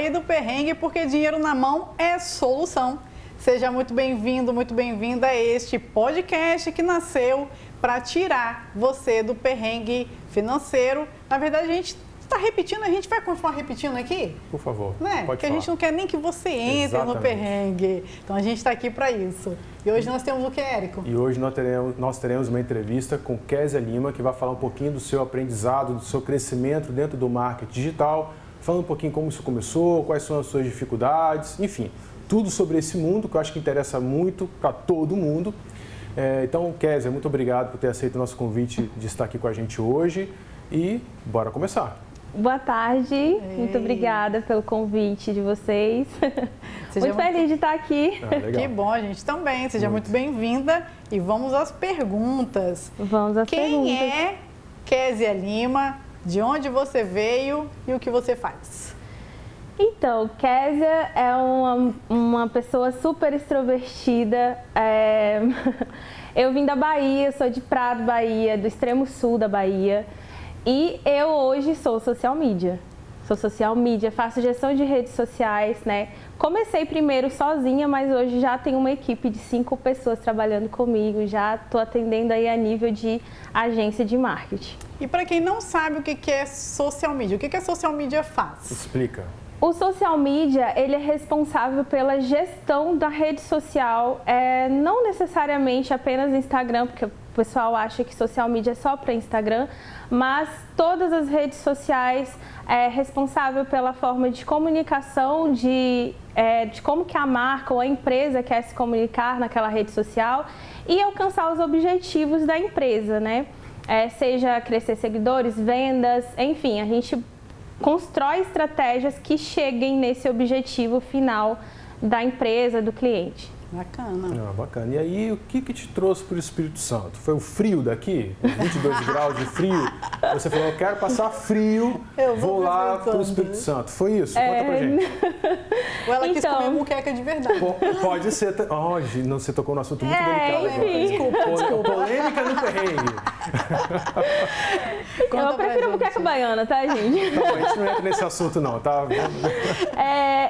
sair do perrengue, porque dinheiro na mão é solução. Seja muito bem-vindo, muito bem-vinda a este podcast que nasceu para tirar você do perrengue financeiro. Na verdade, a gente está repetindo, a gente vai continuar repetindo aqui? Por favor, né? Porque a gente não quer nem que você entre no perrengue. Então, a gente está aqui para isso. E hoje nós temos o que, Érico? E hoje nós teremos uma entrevista com Kézia Lima, que vai falar um pouquinho do seu aprendizado, do seu crescimento dentro do marketing digital, falando um pouquinho como isso começou, quais são as suas dificuldades, enfim, tudo sobre esse mundo que eu acho que interessa muito para todo mundo. Então, Kézia, muito obrigado por ter aceito o nosso convite de estar aqui com a gente hoje e bora começar. Boa tarde, muito obrigada pelo convite de vocês. Muito feliz de estar aqui. Que bom, a gente também. Seja muito bem-vinda e vamos às perguntas. Vamos às perguntas. Quem é Kézia Lima? De onde você veio e o que você faz? Então, Kézia é uma pessoa super extrovertida. Eu vim da Bahia, sou de Prado, Bahia, do extremo sul da Bahia. E eu hoje sou social media. Sou social media, faço gestão de redes sociais, né? Comecei primeiro sozinha, mas hoje já tenho uma equipe de 5 pessoas trabalhando comigo. Já estou atendendo aí a nível de agência de marketing. E para quem não sabe o que é social media, o que a social media faz? Explica. O social media, ele é responsável pela gestão da rede social, não necessariamente apenas Instagram, porque o pessoal acha que social media é só para Instagram, mas todas as redes sociais é responsável pela forma de comunicação, de como que a marca ou a empresa quer se comunicar naquela rede social e alcançar os objetivos da empresa, né? Seja crescer seguidores, vendas, enfim, a gente constrói estratégias que cheguem nesse objetivo final da empresa, do cliente. Bacana. Bacana. E aí, o que te trouxe para o Espírito Santo? Foi o frio daqui? 22 graus de frio? Você falou, eu quero passar frio, vou lá para o Espírito Santo. Foi isso? Conta pra gente. Ou ela quis comer muqueca de verdade. Pode ser. Não, você tocou num assunto muito delicado. Desculpa. Polêmica no perrengue. Eu prefiro muqueca baiana, tá, gente? Não, a gente não entra nesse assunto não, tá?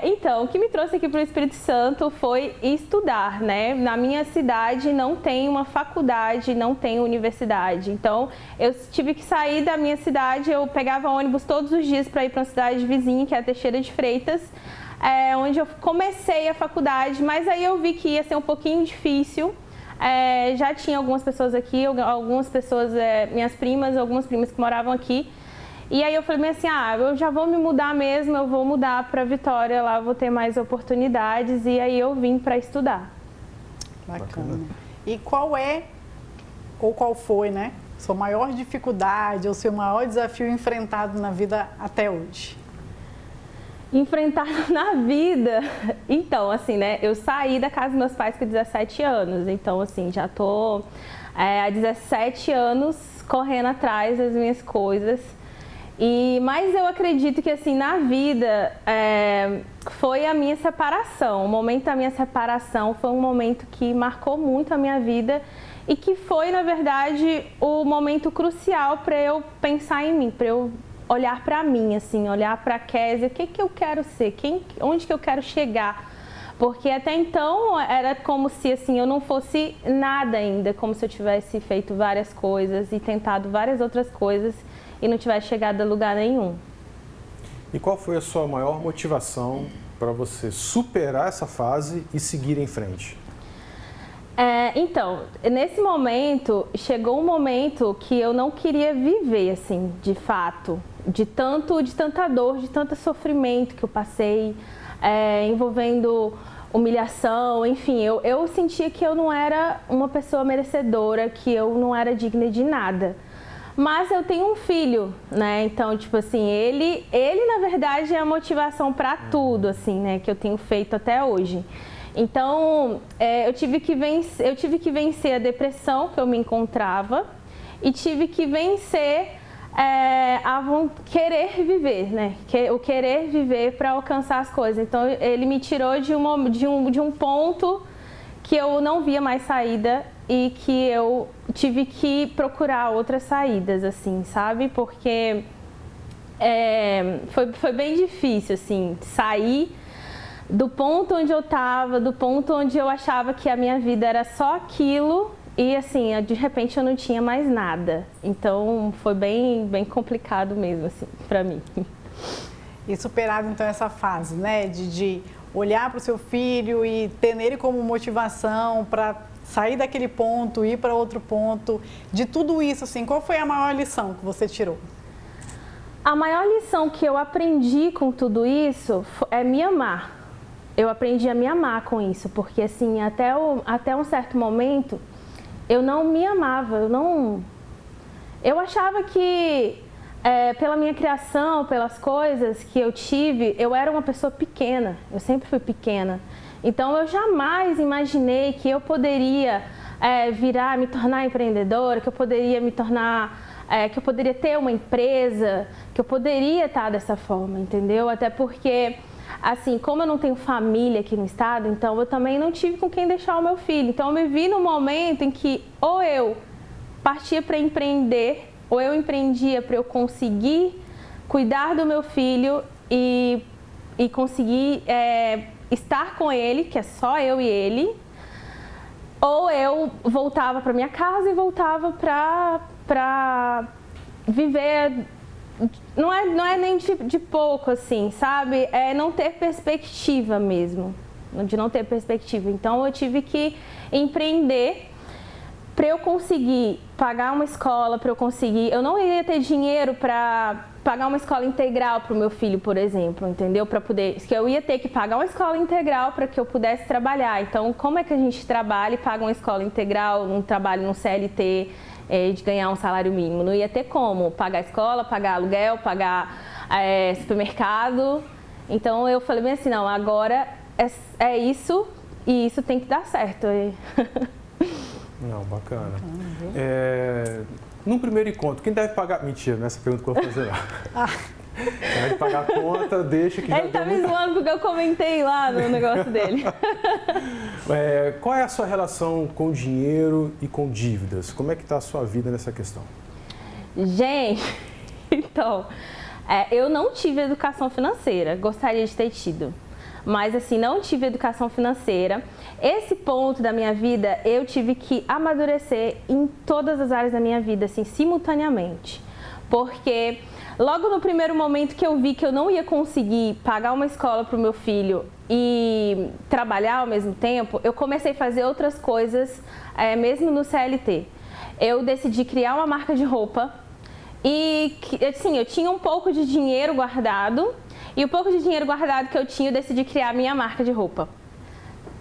Então, o que me trouxe aqui para o Espírito Santo foi estudar. Né? Na minha cidade não tem uma faculdade, não tem universidade. Então, eu tive que sair da minha cidade, eu pegava ônibus todos os dias para ir para uma cidade vizinha, que é a Teixeira de Freitas, onde eu comecei a faculdade, mas aí eu vi que ia ser um pouquinho difícil. Já tinha algumas pessoas aqui, algumas pessoas, algumas primas que moravam aqui. E aí eu falei assim, eu já vou me mudar mesmo, eu vou mudar para Vitória, lá eu vou ter mais oportunidades, e aí eu vim para estudar. Bacana. E qual foi, né, sua maior dificuldade ou seu maior desafio enfrentado na vida até hoje? Enfrentado na vida? Então, assim, né, eu saí da casa dos meus pais com 17 anos, então, assim, já tô há 17 anos correndo atrás das minhas coisas. Mas eu acredito que assim, na vida foi a minha separação. O momento da minha separação foi um momento que marcou muito a minha vida e que foi, na verdade, o momento crucial para eu pensar em mim, para eu olhar para mim, assim, olhar para a Kézia, o que eu quero ser, onde que eu quero chegar. Porque até então era como se assim, eu não fosse nada ainda, como se eu tivesse feito várias coisas e tentado várias outras coisas e não tivesse chegado a lugar nenhum. E qual foi a sua maior motivação para você superar essa fase e seguir em frente? Então, nesse momento, chegou um momento que eu não queria viver, assim, de fato, de tanta dor, de tanto sofrimento que eu passei, envolvendo humilhação, enfim, eu sentia que eu não era uma pessoa merecedora, que eu não era digna de nada. Mas eu tenho um filho, né? Então, tipo assim, ele na verdade é a motivação para tudo, assim, né? Que eu tenho feito até hoje. Então, eu tive que vencer a depressão que eu me encontrava e tive que vencer querer viver, né? O querer viver para alcançar as coisas. Então, ele me tirou de um ponto que eu não via mais saída e que eu tive que procurar outras saídas, assim, sabe? Porque foi bem difícil, assim, sair do ponto onde eu estava, do ponto onde eu achava que a minha vida era só aquilo e, assim, de repente eu não tinha mais nada. Então, foi bem complicado mesmo, assim, para mim. E superado, então, essa fase, né, de olhar para o seu filho e ter nele como motivação para sair daquele ponto, ir para outro ponto, de tudo isso, assim, qual foi a maior lição que você tirou? A maior lição que eu aprendi com tudo isso é me amar. Eu aprendi a me amar com isso, porque assim, até um certo momento, eu não me amava, eu achava que pela minha criação, pelas coisas que eu tive, eu era uma pessoa pequena, eu sempre fui pequena. Então eu jamais imaginei que eu poderia me tornar empreendedora, que eu poderia me tornar... que eu poderia ter uma empresa, que eu poderia estar dessa forma, entendeu? Até porque, assim, como eu não tenho família aqui no estado, então eu também não tive com quem deixar o meu filho. Então eu me vi num momento em que ou eu partia para empreender, ou eu empreendia para eu conseguir cuidar do meu filho e conseguir estar com ele, que é só eu e ele, ou eu voltava para minha casa e voltava para viver, não é nem de pouco, assim, sabe? É não ter perspectiva mesmo, de não ter perspectiva. Então eu tive que empreender para eu conseguir pagar uma escola, eu não ia ter dinheiro para pagar uma escola integral para o meu filho, por exemplo, entendeu? Que eu ia ter que pagar uma escola integral para que eu pudesse trabalhar. Então, como é que a gente trabalha e paga uma escola integral, um trabalho no CLT, de ganhar um salário mínimo? Não ia ter como pagar escola, pagar aluguel, pagar supermercado. Então, eu falei bem assim, não, agora é isso e isso tem que dar certo. Não, bacana. Num primeiro encontro, quem deve pagar... Mentira, não é essa pergunta que eu vou fazer lá. Quem deve pagar a conta, deixa que já... Ele tá me zoando porque eu comentei lá no negócio dele. Qual é a sua relação com dinheiro e com dívidas? Como é que está a sua vida nessa questão? Gente, então, eu não tive educação financeira, gostaria de ter tido. Mas assim, não tive educação financeira. Esse ponto da minha vida, eu tive que amadurecer em todas as áreas da minha vida, assim, simultaneamente. Porque logo no primeiro momento que eu vi que eu não ia conseguir pagar uma escola para o meu filho e trabalhar ao mesmo tempo, eu comecei a fazer outras coisas, mesmo no CLT. Eu decidi criar uma marca de roupa e, assim, eu tinha um pouco de dinheiro guardado. E o pouco de dinheiro guardado que eu tinha, eu decidi criar a minha marca de roupa.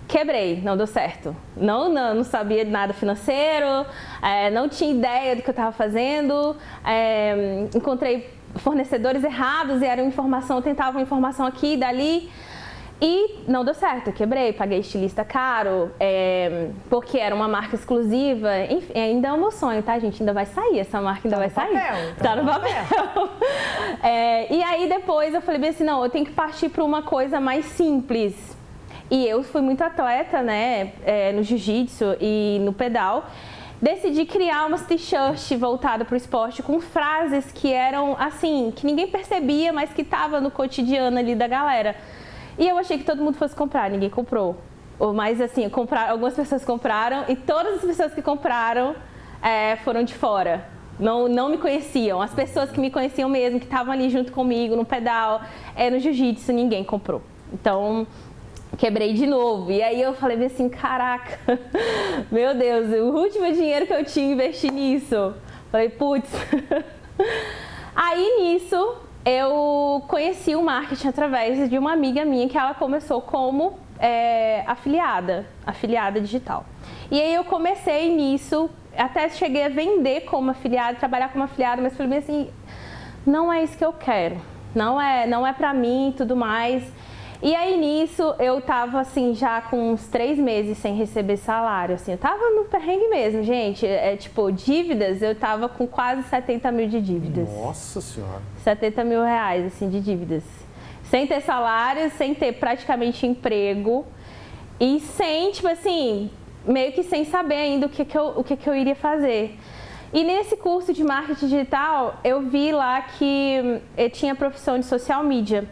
Quebrei, não deu certo. Não sabia de nada financeiro, não tinha ideia do que eu estava fazendo, encontrei fornecedores errados e era eu tentava uma informação aqui e dali. E não deu certo, eu quebrei, paguei estilista caro, porque era uma marca exclusiva. Enfim, ainda é o meu sonho, tá, gente? Ainda vai sair, essa marca ainda vai sair. Tá no papel. E aí depois eu falei bem assim, não, eu tenho que partir para uma coisa mais simples. E eu fui muito atleta, né, no jiu-jitsu e no pedal. Decidi criar umas t-shirts voltadas para o esporte com frases que eram assim, que ninguém percebia, mas que tava no cotidiano ali da galera. E eu achei que todo mundo fosse comprar, ninguém comprou. Mas assim, algumas pessoas compraram e todas as pessoas que compraram foram de fora. Não me conheciam. As pessoas que me conheciam mesmo, que estavam ali junto comigo no pedal, no jiu-jitsu, ninguém comprou. Então, quebrei de novo. E aí eu falei assim, caraca, meu Deus, o último dinheiro que eu tinha investi nisso. Falei, putz. Aí nisso... eu conheci o marketing através de uma amiga minha que ela começou como afiliada digital. E aí eu comecei nisso, até cheguei a vender como afiliada, trabalhar como afiliada, mas falei assim, não é isso que eu quero, não é pra mim e tudo mais. E aí nisso eu tava assim já com uns 3 meses sem receber salário, assim, eu tava no perrengue mesmo, gente, tipo, dívidas, eu tava com quase 70 mil de dívidas. Nossa Senhora! 70 mil reais, assim, de dívidas. Sem ter salário, sem ter praticamente emprego e sem, tipo assim, meio que sem saber ainda o que eu iria fazer. E nesse curso de marketing digital, eu vi lá que eu tinha profissão de social media.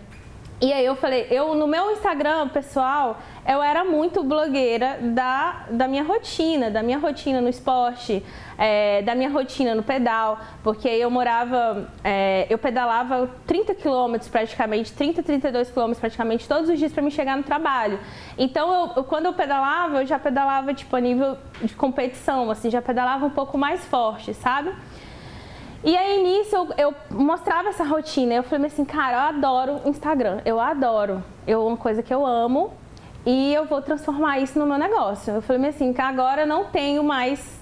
E aí eu falei, no meu Instagram pessoal, eu era muito blogueira da minha rotina no esporte, da minha rotina no pedal, porque eu pedalava 30 quilômetros praticamente, 32 quilômetros praticamente todos os dias para me chegar no trabalho. Então, quando eu pedalava, eu já pedalava tipo a nível de competição, assim, já pedalava um pouco mais forte, sabe? E aí, nisso, eu mostrava essa rotina. Eu falei assim, cara, eu adoro Instagram. Eu adoro. É uma coisa que eu amo e eu vou transformar isso no meu negócio. Eu falei assim, que agora eu não tenho mais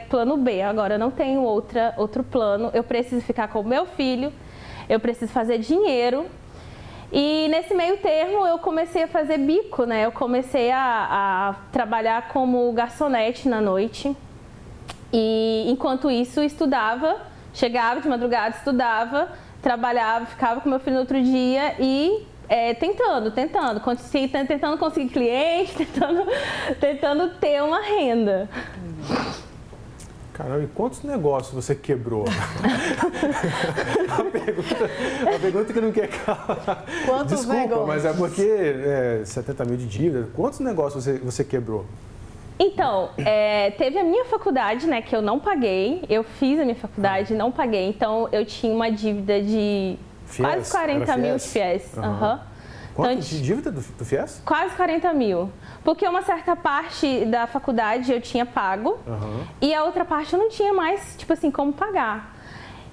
plano B. Agora eu não tenho outro plano. Eu preciso ficar com o meu filho. Eu preciso fazer dinheiro. E nesse meio termo, eu comecei a fazer bico, né? Eu comecei a trabalhar como garçonete na noite. E enquanto isso, estudava, chegava de madrugada, estudava, trabalhava, ficava com meu filho no outro dia e tentando conseguir cliente, tentando ter uma renda. Caramba, e quantos negócios você quebrou? a pergunta que não quer calar. Quantos Desculpa, negócios? mas é porque 70 mil de dívida. Quantos negócios você quebrou? Então, teve a minha faculdade, né, que eu não paguei. Eu fiz a minha faculdade e não paguei. Então, eu tinha uma dívida de quase 40 mil de FIES. Uhum. Quanto Então, de dívida do FIES? Quase 40 mil. Porque uma certa parte da faculdade eu tinha pago e a outra parte eu não tinha mais, tipo assim, como pagar.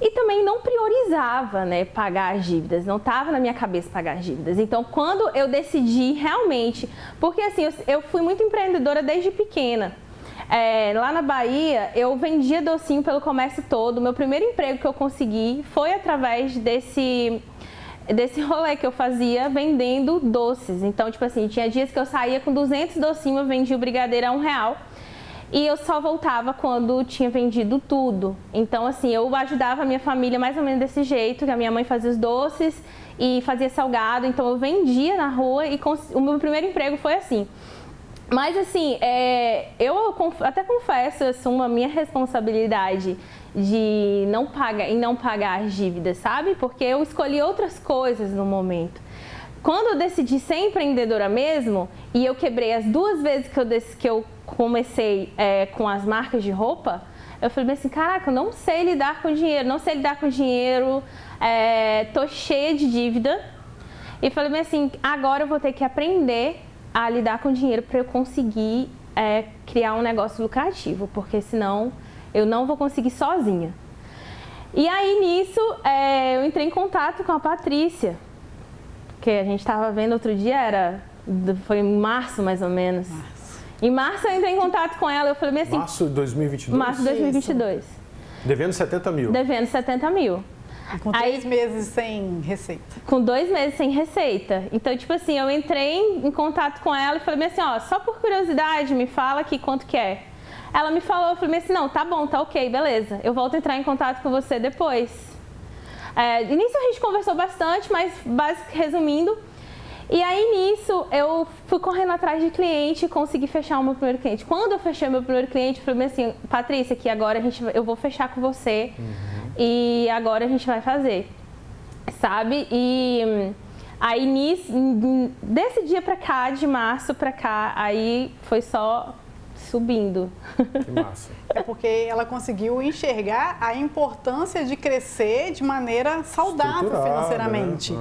E também não priorizava, né, pagar as dívidas, não estava na minha cabeça pagar as dívidas. Então, quando eu decidi realmente, porque assim, eu fui muito empreendedora desde pequena. Lá na Bahia, eu vendia docinho pelo comércio todo. Meu primeiro emprego que eu consegui foi através desse rolê que eu fazia vendendo doces. Então, tipo assim, tinha dias que eu saía com 200 docinhos, eu vendia o brigadeiro a R$1. E eu só voltava quando tinha vendido tudo. Então, assim, eu ajudava a minha família mais ou menos desse jeito, que a minha mãe fazia os doces e fazia salgado. Então, eu vendia na rua e o meu primeiro emprego foi assim. Mas, assim, eu até confesso, assumo a minha responsabilidade de não pagar as dívidas, sabe? Porque eu escolhi outras coisas no momento. Quando eu decidi ser empreendedora mesmo, e eu quebrei as 2 vezes que eu comecei com as marcas de roupa, eu falei assim, caraca, eu não sei lidar com dinheiro, tô cheia de dívida. E falei assim, agora eu vou ter que aprender a lidar com dinheiro para eu conseguir criar um negócio lucrativo, porque senão eu não vou conseguir sozinha. E aí nisso, eu entrei em contato com a Patrícia, que a gente estava vendo outro dia, foi em março mais ou menos. Em março eu entrei em contato com ela, eu falei assim... Março de 2022? Março de 2022. Devendo 70 mil? Devendo 70 mil. E com 3 meses sem receita. Com 2 meses sem receita. Então, tipo assim, eu entrei em contato com ela e falei assim, ó, só por curiosidade, me fala aqui quanto que é. Ela me falou, eu falei assim, não, tá bom, tá ok, beleza. Eu volto a entrar em contato com você depois. Início a gente conversou bastante, mas resumindo, e aí nisso eu fui correndo atrás de cliente e consegui fechar o meu primeiro cliente. Quando eu fechei o meu primeiro cliente, eu falei assim, Patrícia, que agora eu vou fechar com você e agora a gente vai fazer, sabe? E aí desse dia pra cá, de março pra cá, aí foi só subindo. Que massa. É porque ela conseguiu enxergar a importância de crescer de maneira saudável financeiramente.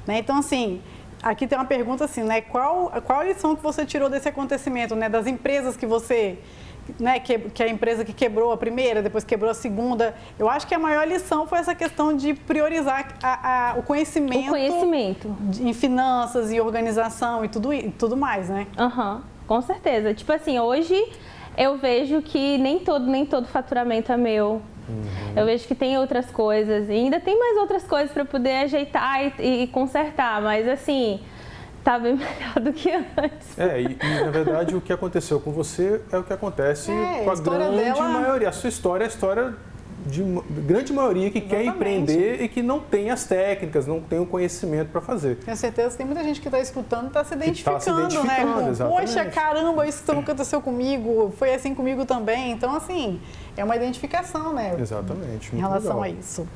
Né? Então, assim, aqui tem uma pergunta assim, né? Qual a lição que você tirou desse acontecimento, né? Das empresas que você... Né, que a empresa que quebrou a primeira, depois quebrou a segunda. Eu acho que a maior lição foi essa questão de priorizar o conhecimento em finanças e organização e tudo mais, né? Com certeza. Tipo assim, hoje eu vejo que nem todo faturamento é meu. Eu vejo que tem outras coisas. E ainda tem mais outras coisas para poder ajeitar e consertar. Mas assim, tá bem melhor do que antes. E na verdade o que aconteceu com você é o que acontece com a grande maioria. A sua história é a história grande maioria que quer Exatamente. empreender e que não tem as técnicas, não tem o conhecimento para fazer. Tenho certeza que tem muita gente que está escutando e está se tá identificando, se identificando, né? exatamente. Poxa, caramba, isso também aconteceu comigo, foi assim comigo também. Então, assim, é uma identificação, né? Exatamente. Em muito relação legal. a isso.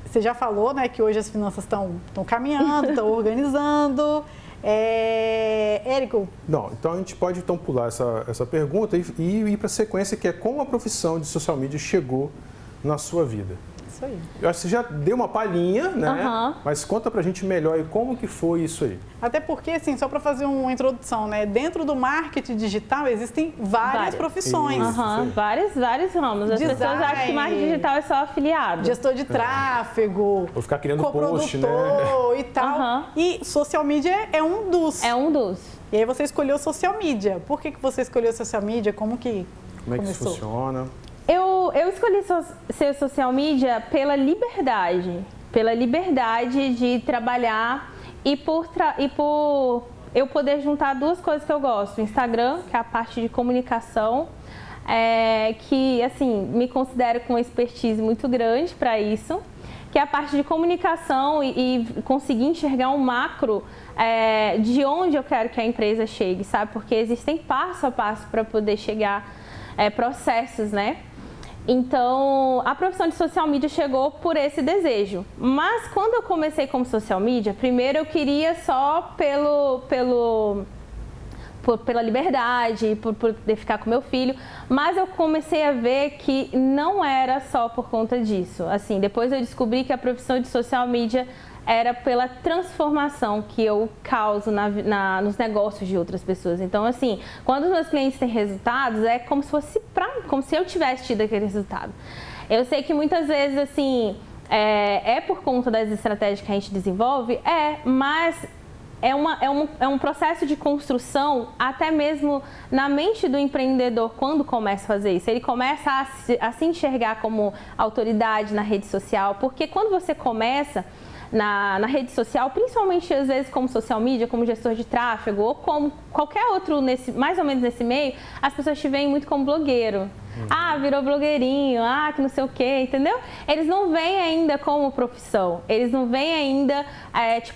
Você já falou, né, que hoje as finanças estão caminhando, estão organizando. Érico? Não, então a gente pode então pular essa pergunta e ir para a sequência, que é como a profissão de social media chegou na sua vida. Isso aí. Eu acho que você já deu uma palhinha, né? Aham. Mas conta pra gente melhor aí como que foi isso aí. Até porque, assim, só para fazer uma introdução, né? Dentro do marketing digital existem várias profissões. Isso. Aham, vários ramos. As Design. pessoas acham que marketing digital é só afiliado. Gestor de tráfego, Vou ficar criando post, né? coprodutor e tal. Aham. E social media é um dos. É um dos. E aí você escolheu social media. Por que você escolheu social media? Como que Como é que isso começou? funciona? Eu escolhi ser social media pela liberdade de trabalhar e por eu poder juntar duas coisas que eu gosto. Instagram, que é a parte de comunicação, que assim me considero com uma expertise muito grande para isso, que é a parte de comunicação e conseguir enxergar um macro de onde eu quero que a empresa chegue, sabe? Porque existem passo a passo para poder chegar, processos, né? Então, a profissão de social media chegou por esse desejo. Mas quando eu comecei como social media, primeiro eu queria só pela liberdade, por poder ficar com meu filho, mas eu comecei a ver que não era só por conta disso. Assim, depois eu descobri que a profissão de social media era pela transformação que eu causo nos negócios de outras pessoas. Então, assim, quando os meus clientes têm resultados, é como se eu tivesse tido aquele resultado. Eu sei que muitas vezes, assim, é por conta das estratégias que a gente desenvolve, mas é um processo de construção, até mesmo na mente do empreendedor, quando começa a fazer isso. Ele começa a se enxergar como autoridade na rede social, porque quando você começa na rede social, principalmente às vezes como social media, como gestor de tráfego ou como qualquer outro, mais ou menos nesse meio, as pessoas te veem muito como blogueiro. Ah, virou blogueirinho, que não sei o quê, entendeu? Eles não veem ainda como profissão, eles não veem ainda,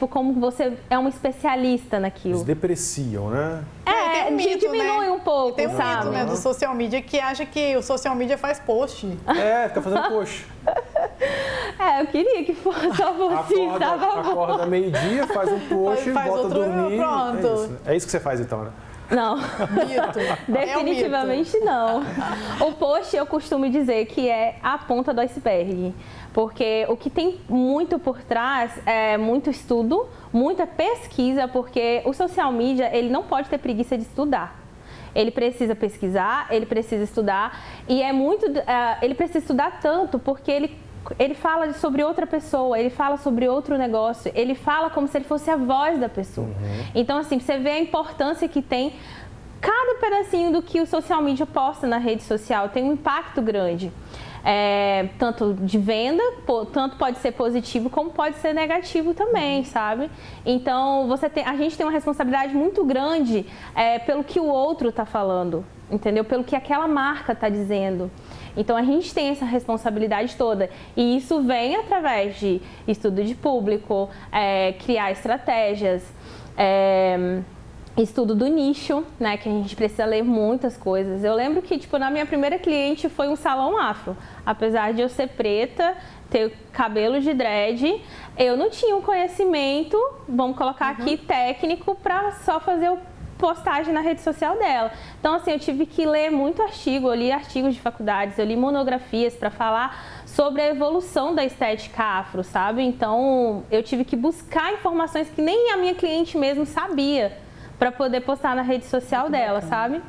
como você é um especialista naquilo. Eles depreciam, né? Tem um mito, diminui né? um pouco, tem um sabe? mito, né, do social media que acha que o social media faz post. Fica fazendo post. Eu queria que fosse só você, tava bom. Acorda meio-dia, faz um post, Faz volta a outro, dormir. pronto. É isso que você faz então, né? Não, Mito. definitivamente não. O post eu costumo dizer que é a ponta do iceberg, porque o que tem muito por trás é muito estudo, muita pesquisa, porque o social media ele não pode ter preguiça de estudar. Ele precisa pesquisar, ele precisa estudar e ele precisa estudar tanto porque ele fala sobre outra pessoa, ele fala sobre outro negócio, ele fala como se ele fosse a voz da pessoa. Então, assim, você vê a importância que tem cada pedacinho do que o social media posta na rede social, tem um impacto grande. Tanto de venda, tanto pode ser positivo como pode ser negativo também, sabe? Então, a gente tem uma responsabilidade muito grande pelo que o outro está falando, entendeu? Pelo que aquela marca está dizendo. Então, a gente tem essa responsabilidade toda e isso vem através de estudo de público, criar estratégias, estudo do nicho, né, que a gente precisa ler muitas coisas. Eu lembro que, na minha primeira cliente foi um salão afro. Apesar de eu ser preta, ter cabelo de dread, eu não tinha um conhecimento, vamos colocar aqui, técnico para só fazer postagem na rede social dela. Então, assim, eu tive que ler muito artigo, eu li artigos de faculdades, eu li monografias para falar sobre a evolução da estética afro, sabe? Então, eu tive que buscar informações que nem a minha cliente mesmo sabia para poder postar na rede social dela, sabe?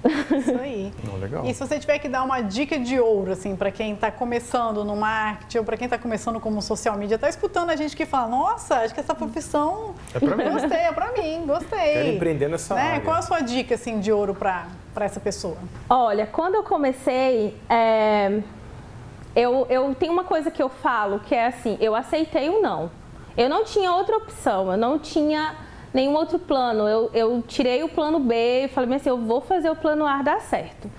Isso aí. Legal. E se você tiver que dar uma dica de ouro, assim, para quem está começando no marketing ou para quem está começando como social media, tá escutando a gente que fala, nossa, acho que essa profissão É pra mim. gostei, é para mim, gostei. Quero empreender nessa área. Qual a sua dica, assim, de ouro para essa pessoa? Olha, quando eu comecei, eu tenho uma coisa que eu falo, que é assim, eu aceitei o não. Eu não tinha outra opção, eu não tinha nenhum outro plano. Eu tirei o plano B e falei assim, eu vou fazer o plano A dar certo.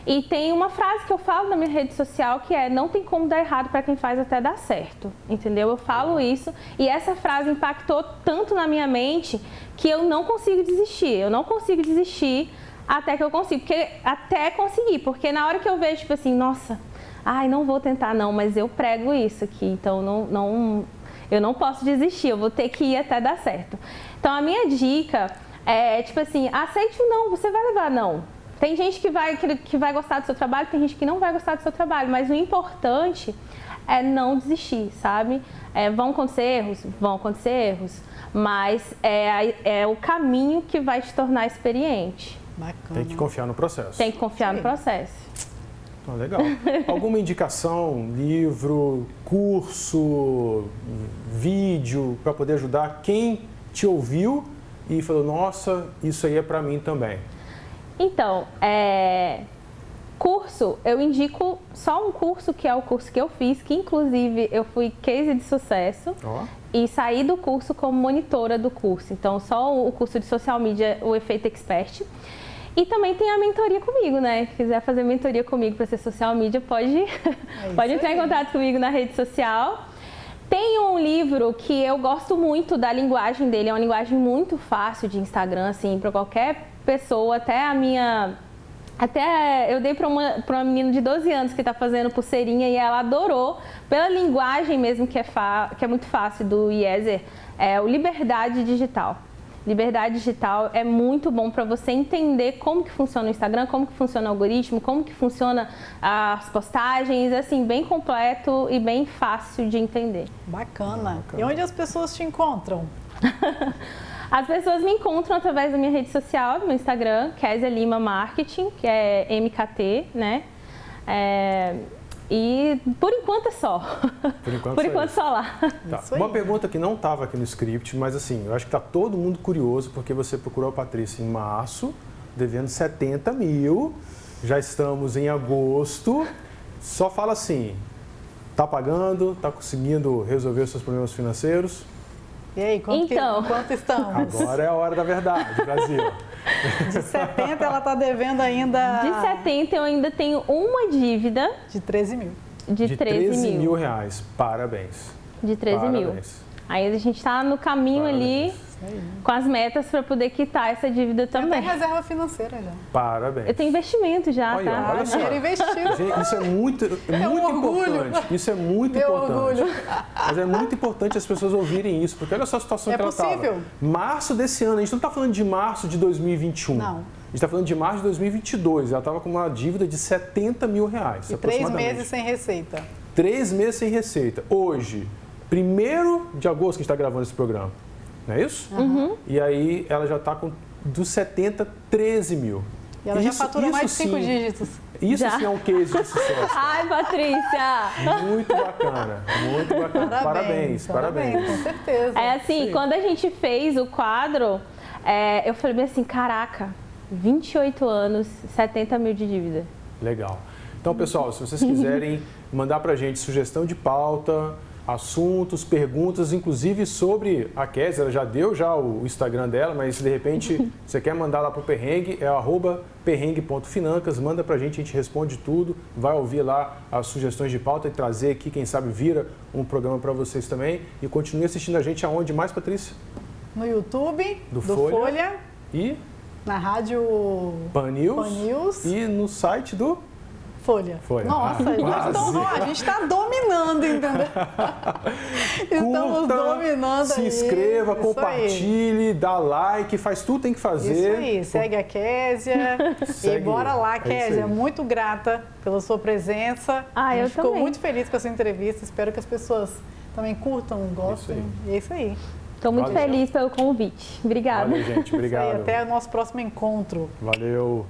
E tem uma frase que eu falo na minha rede social que é: não tem como dar errado para quem faz até dar certo, entendeu? Eu falo isso e essa frase impactou tanto na minha mente que eu não consigo desistir. Eu não consigo desistir até que eu consigo, até conseguir, porque na hora que eu vejo, tipo assim, nossa, ai, não vou tentar não, mas eu prego isso aqui, então eu não posso desistir, eu vou ter que ir até dar certo. Então a minha dica é, tipo assim, aceite o não, você vai levar não. Tem gente que vai gostar do seu trabalho, tem gente que não vai gostar do seu trabalho, mas o importante é não desistir, sabe? Vão acontecer erros, mas é o caminho que vai te tornar experiente. Bacana. Tem que confiar no processo. Tem que confiar no processo. Legal. Alguma indicação, livro, curso, vídeo, para poder ajudar quem te ouviu e falou, nossa, isso aí é para mim também? Então, curso, eu indico só um curso, que é o curso que eu fiz, que inclusive eu fui case de sucesso e saí do curso como monitora do curso. Então, só o curso de social media, o Efeito Expert. E também tem a mentoria comigo, né? Se quiser fazer mentoria comigo para ser social media, pode entrar em contato comigo na rede social. Tem um livro que eu gosto muito da linguagem dele, é uma linguagem muito fácil de Instagram, assim, para qualquer pessoa, até eu dei para uma menina de 12 anos que está fazendo pulseirinha e ela adorou, pela linguagem mesmo que é muito fácil, do Iezer, o Liberdade Digital. Liberdade Digital é muito bom para você entender como que funciona o Instagram, como que funciona o algoritmo, como que funciona as postagens, assim, bem completo e bem fácil de entender. Bacana. E onde as pessoas te encontram? As pessoas me encontram através da minha rede social, no Instagram, Kézia Lima Marketing, que é MKT, né? E por enquanto é só. Por enquanto só lá. Tá. Uma pergunta que não estava aqui no script, mas assim, eu acho que está todo mundo curioso, porque você procurou a Patrícia em março, devendo 70 mil, já estamos em agosto. Só fala assim, tá pagando, tá conseguindo resolver os seus problemas financeiros? E aí, quanto estamos? Agora é a hora da verdade, Brasil. De 70 ela está devendo ainda... De 70 eu ainda tenho uma dívida. De 13 mil. De 13 mil reais. Parabéns. De 13 mil. Aí a gente está no caminho ali com as metas para poder quitar essa dívida também. Tem reserva financeira já. Parabéns. Eu tenho investimento já, olha, tá? Olha só. Dinheiro investido. Gente, isso é muito importante. Isso é muito importante. Mas é muito importante as pessoas ouvirem isso, porque olha só a situação que ela estava. É possível. Março desse ano, a gente não está falando de março de 2021. Não. A gente está falando de março de 2022. Ela estava com uma dívida de 70 mil reais. E 3 meses sem receita. 3 meses sem receita. Hoje, 1º de agosto que a gente está gravando esse programa. Não é isso? Uhum. E aí ela já está com dos 70, 13 mil. E ela já fatura mais de 5 dígitos. Isso sim é um case de sucesso. Ai, Patrícia! Muito bacana, muito bacana. Parabéns. Com certeza. É assim, quando a gente fez o quadro, eu falei bem assim, caraca, 28 anos, 70 mil de dívida. Legal. Então, pessoal, se vocês quiserem mandar pra gente sugestão de pauta, assuntos, perguntas, inclusive sobre a Kézia, ela já deu o Instagram dela, mas se de repente você quer mandar lá pro Perrengue, é @perrengue.financas, manda pra gente, a gente responde tudo, vai ouvir lá as sugestões de pauta e trazer aqui, quem sabe vira um programa para vocês também. E continue assistindo a gente aonde mais, Patrícia? No YouTube, do Folha. E? Na rádio Pan News. E no site do... Folha. Nossa, a gente está dominando, entendeu? Estamos dominando se inscreva, compartilhe, dá like, faz tudo, tem que fazer. Isso aí, segue a Kézia. E bora lá, Kézia. Muito grata pela sua presença. A gente ficou muito feliz com essa entrevista. Espero que as pessoas também curtam, gostem. E é isso aí. Estou muito feliz pelo convite. Obrigada. Valeu, gente. Obrigado. Até o nosso próximo encontro. Valeu.